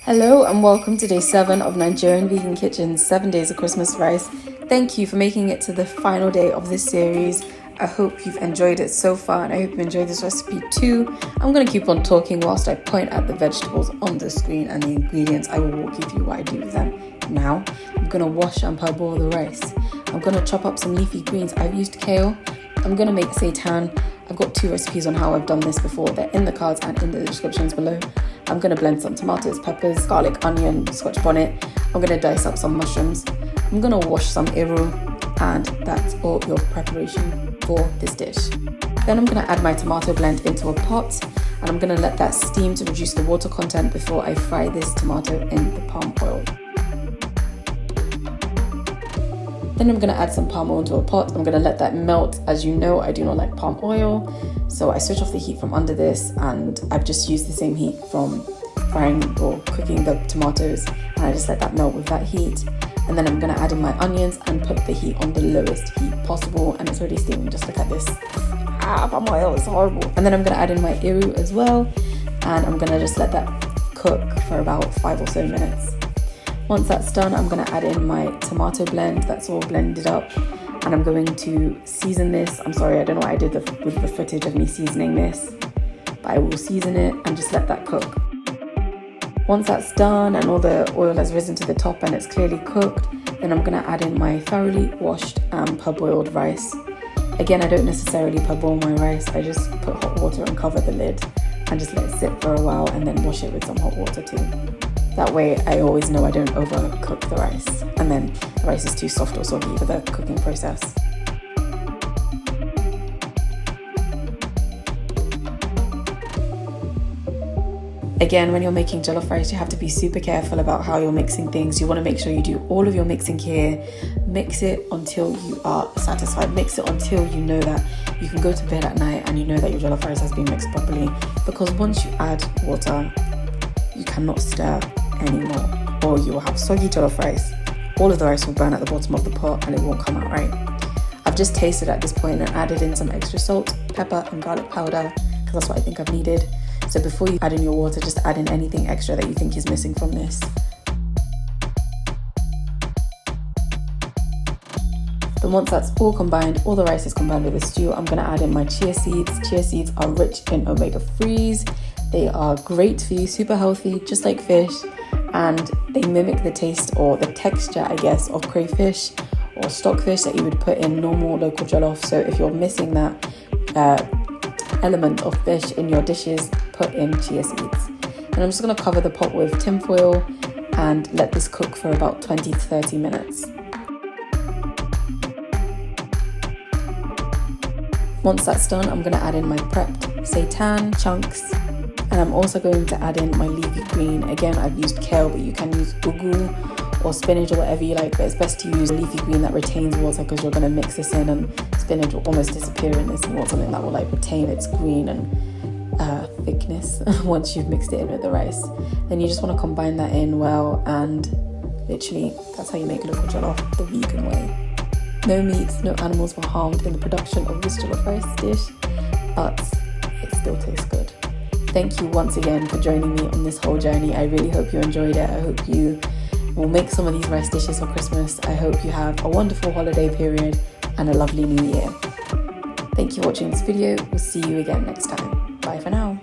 Hello and welcome to day 7 of Nigerian Vegan Kitchen's 7 Days of Christmas Rice. Thank you for making it to the final day of this series. I hope you've enjoyed it so far and I hope you enjoyed this recipe too. I'm going to keep on talking whilst I point at the vegetables on the screen and the ingredients. I will walk you through what I do with them. Now, I'm going to wash and parboil the rice. I'm going to chop up some leafy greens. I've used kale. I'm going to make seitan. I've got 2 recipes on how I've done this before. They're in the cards and in the descriptions below. I'm going to blend some tomatoes, peppers, garlic, onion, Scotch bonnet. I'm going to dice up some mushrooms. I'm going to wash some iru, and that's all your preparation for this dish. Then I'm going to add my tomato blend into a pot, and I'm going to let that steam to reduce the water content before I fry this tomato in the palm oil. Then I'm going to add some palm oil into a pot. I'm going to let that melt. As you know, I do not like palm oil, so I switch off the heat from under this, and I've just used the same heat from frying or cooking the tomatoes, and I just let that melt with that heat. And then I'm going to add in my onions and put the heat on the lowest heat possible, and it's already steaming. Just look at this. Palm oil is horrible. And then I'm going to add in my iru as well, and I'm going to just let that cook for about 5 or so minutes. Once that's done, I'm going to add in my tomato blend that's all blended up, and I'm going to season this. I'm sorry, I don't know what I did with the footage of me seasoning this, but I will season it and just let that cook. Once that's done and all the oil has risen to the top and it's clearly cooked, then I'm going to add in my thoroughly washed and parboiled rice. Again, I don't necessarily parboil my rice, I just put hot water and cover the lid and just let it sit for a while and then wash it with some hot water too. That way I always know I don't overcook the rice, and then the rice is too soft or soggy for the cooking process. Again, when you're making jollof rice, you have to be super careful about how you're mixing things. You want to make sure you do all of your mixing here. Mix it until you are satisfied. Mix it until you know that you can go to bed at night and you know that your jollof rice has been mixed properly. Because once you add water, you cannot stir anymore, or you will have soggy jollof rice. All of the rice will burn at the bottom of the pot and it won't come out right. I've just tasted at this point and added in some extra salt, pepper and garlic powder, because that's what I think I've needed. So before you add in your water, just add in anything extra that you think is missing from this. Then once that's all combined, all the rice is combined with the stew, I'm going to add in my chia seeds. Chia seeds are rich in omega-3s. They are great for you, super healthy, just like fish, and they mimic the taste or the texture, I guess, of crayfish or stockfish that you would put in normal local jollof. So if you're missing that element of fish in your dishes, put in chia seeds. And I'm just going to cover the pot with tin foil and let this cook for about 20 to 30 minutes. Once that's done, I'm going to add in my prepped seitan chunks, and I'm also going to add in my leafy green. Again, I've used kale, but you can use ugu or spinach or whatever you like, but it's best to use leafy green that retains water, because you're going to mix this in and spinach will almost disappear in this, and you want something that will like retain its green and thickness once you've mixed it in with the rice. Then you just want to combine that in well, and literally that's how you make local jollof the vegan way. No meats, no animals were harmed in the production of this jollof rice dish, but it still tastes good. Thank you once again for joining me on this whole journey. I really hope you enjoyed it. I hope you will make some of these rice dishes for Christmas. I hope you have a wonderful holiday period and a lovely new year. Thank you for watching this video. We'll see you again next time. Bye for now.